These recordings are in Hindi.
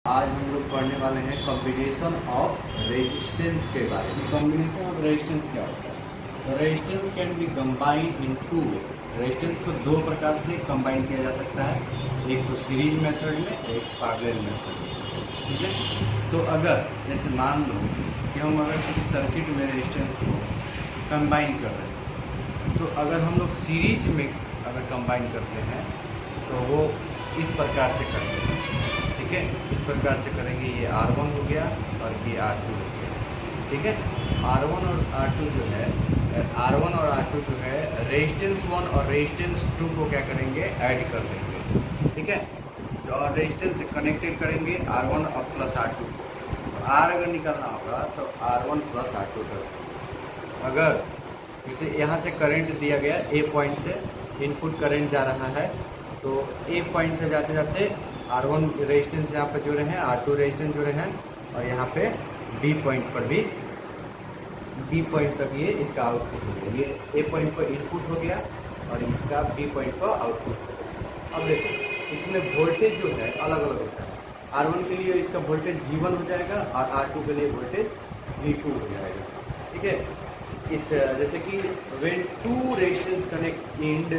आज हम लोग पढ़ने वाले हैं कॉम्बिनेशन ऑफ रेजिस्टेंस के बारे में। कॉम्बिनेशन ऑफ रेजिस्टेंस क्या होता है? तो resistance can be combine in two way. Resistance को दो प्रकार से कंबाइन किया जा सकता है, एक तो सीरीज मेथड में, एक पैरेलल मेथड में। ठीक है, तो अगर जैसे मान लो कि हम अगर किसी सर्किट में रेजिस्टेंस को कंबाइन कर रहे हैं, तो अगर हम लोग सीरीज में अगर कंबाइन करते हैं तो वो इस प्रकार से करते हैं। ठीक है, इस प्रकार से करेंगे। ये R1 हो गया और ये R2 हो गया। ठीक है, R1 और R2 जो है, R1 और R2 जो है रेजिस्टेंस 1 और रेजिस्टेंस 2 को क्या करेंगे, ऐड कर देंगे। ठीक है, जो और रेजिस्टेंस से कनेक्टेड करेंगे R1 और प्लस R2। R अगर निकालना होगा तो R1 प्लस R2 कर। अगर जैसे यहाँ से करंट दिया गया A पॉइंट से इनपुट करंट जा रहा है, तो A पॉइंट से जाते जाते R1 रेजिस्टेंस यहाँ पर जुड़े हैं, R2 रेजिस्टेंस जुड़े हैं, और यहाँ पे B पॉइंट पर भी B पॉइंट तक ये इसका आउटपुट हो गया। ये A पॉइंट पर इनपुट हो गया और इसका B पॉइंट पर आउटपुट हो गया। अब देखो, इसमें वोल्टेज जो है अलग अलग होता है। R1 के लिए इसका वोल्टेज V1 हो जाएगा और R2 के लिए वोल्टेज V2 हो जाएगा। ठीक है, इस जैसे कि when two resistance connect end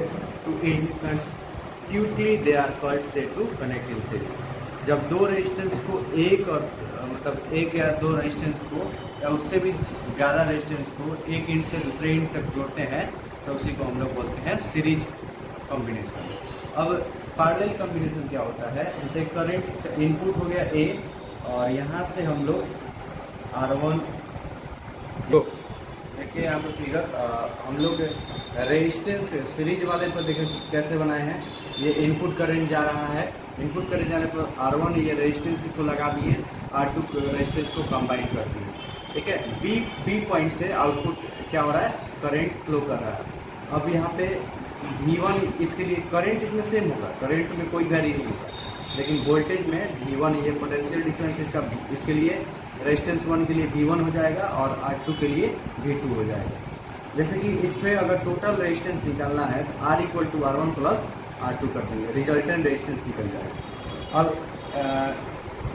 to end constitutively they are called said to connect in series। जब दो रेजिस्टेंस को एक और मतलब एक या दो रेजिस्टेंस को या उससे भी ज़्यादा रेजिस्टेंस को एक इंड से दूसरे इंड तक जोड़ते हैं तो उसी को हम लोग बोलते हैं सीरीज कॉम्बिनेशन। अब पैरेलल कॉम्बिनेशन क्या होता है? जैसे करंट इनपुट हो गया A और यहाँ से हम लोग R1 देखिए यहाँ पर फिगर हम लोग रेजिस्टेंस सीरीज वाले पर देखिए कैसे बनाए हैं। ये इनपुट करंट जा रहा है, इनपुट करंट जाने पर R1 ये रेजिस्टेंस को लगा दिए, R2 रेजिस्टेंस को कंबाइन कर दिए। ठीक है, B पॉइंट से आउटपुट क्या हो रहा है, करंट फ्लो कर रहा है। अब यहाँ पे V1 इसके लिए करंट इसमें सेम होगा, करंट में कोई वैरी नहीं होगा, लेकिन वोल्टेज में V1 ये पोटेंशियल डिफरेंस इसका इसके लिए रेजिस्टेंस 1 के लिए V1 हो जाएगा और R2 के लिए V2 हो जाएगा। जैसे कि इसमें अगर टोटल रेजिस्टेंस निकालना है तो R equal to R1 plus R2 कर देंगे, रिजल्टेंट रेजिस्टेंस निकल जाएगा। अब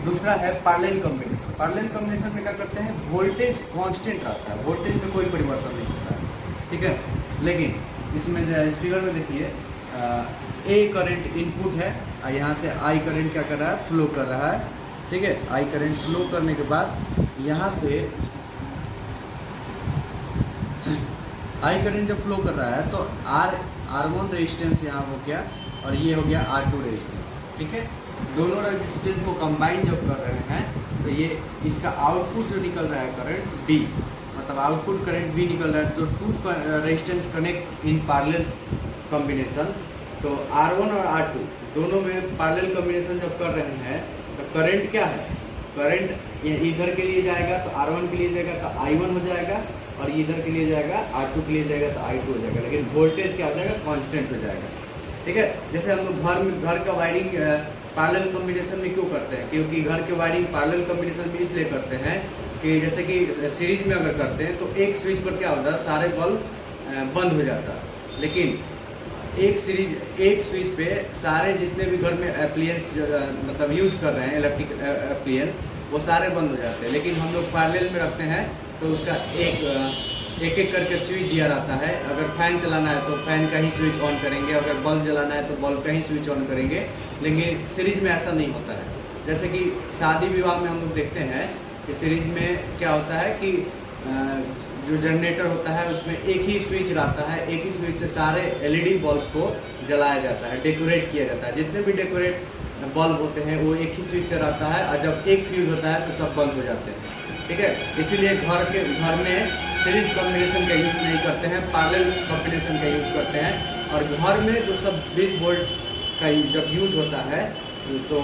दूसरा है पैरेलल कॉम्बिनेशन। पैरेलल कॉम्बिनेशन में क्या करते हैं, वोल्टेज कांस्टेंट रहता है, वोल्टेज में कोई परिवर्तन नहीं होता है। ठीक है, लेकिन इसमें इस फिगर में देखिए A करंट इनपुट है और यहाँ से I करंट क्या कर रहा है, फ्लो कर रहा है। ठीक है, I करंट फ्लो करने के बाद यहाँ से I करंट जब फ्लो कर रहा है तो R1 रेजिस्टेंस यहाँ हो गया और ये हो गया R2 रेजिस्टेंस। ठीक है, दोनों रेजिस्टेंस को कंबाइन जब कर रहे हैं तो ये इसका आउटपुट जो निकल रहा है करंट B, मतलब आउटपुट करंट B निकल रहा है। तो two resistance connect in parallel combination, तो R1 और R2 दोनों में पैरेलल कॉम्बिनेशन जब कर रहे हैं तो करंट क्या है, करंट इधर के लिए जाएगा तो R1 के लिए जाएगा तो I1 हो जाएगा, और इधर के लिए जाएगा R2 के लिए जाएगा तो I2 हो जाएगा, लेकिन वोल्टेज क्या हो जाएगा, कांस्टेंट हो जाएगा। ठीक है, जैसे हम लोग घर का वायरिंग पैरेलल कॉम्बिनेशन में क्यों करते हैं, क्योंकि घर के वायरिंग पैरेलल कॉम्बिनेशन में इसलिए करते हैं कि जैसे कि सीरीज में अगर करते हैं तो एक स्विच पर क्या होता है, सारे बल्ब बंद हो जाता है, लेकिन एक स्विच पे सारे जितने भी घर में एप्लियंस मतलब यूज कर रहे हैं, इलेक्ट्रिक एप्लियंस, वो सारे बंद हो जाते हैं। लेकिन हम लोग पैरेलल में रखते हैं तो उसका एक एक करके स्विच दिया रहता है। अगर फैन चलाना है तो फैन का ही स्विच ऑन करेंगे, अगर बल्ब जलाना है तो बल्ब का ही स्विच ऑन करेंगे, लेकिन सीरीज में ऐसा नहीं होता है। जैसे कि शादी विवाह में हम लोग देखते हैं कि सीरीज में क्या होता है कि जो जनरेटर होता है उसमें एक ही स्विच रहता है, एक ही स्विच से सारे LED बल्ब को जलाया जाता है, डेकोरेट किया जाता है। जितने भी डेकोरेट बल्ब होते हैं वो एक ही स्विच से रहता है, और जब एक फ्यूज होता है तो सब बंद हो जाते हैं। ठीक है, इसीलिए घर में सीरीज कॉम्बिनेशन का यूज़ नहीं करते हैं, पैरेलल कॉम्बिनेशन का यूज़ करते हैं। और घर में जो सब 20 वोल्ट का जब यूज होता है तो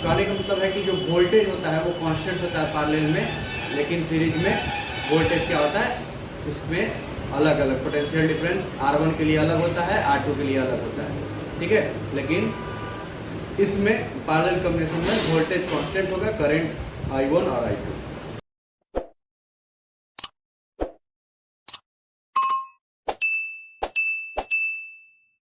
कहने का मतलब है कि जो वोल्टेज होता है वो कांस्टेंट होता है पैरेलल में, लेकिन सीरीज में वोल्टेज क्या होता है, उसमें अलग अलग पोटेंशियल डिफरेंस R1 के लिए अलग होता है, R2 के लिए अलग होता है। ठीक है, लेकिन इसमें पैरेलल कॉम्बिनेशन में वोल्टेज कांस्टेंट होगा, करंट I1 और I2।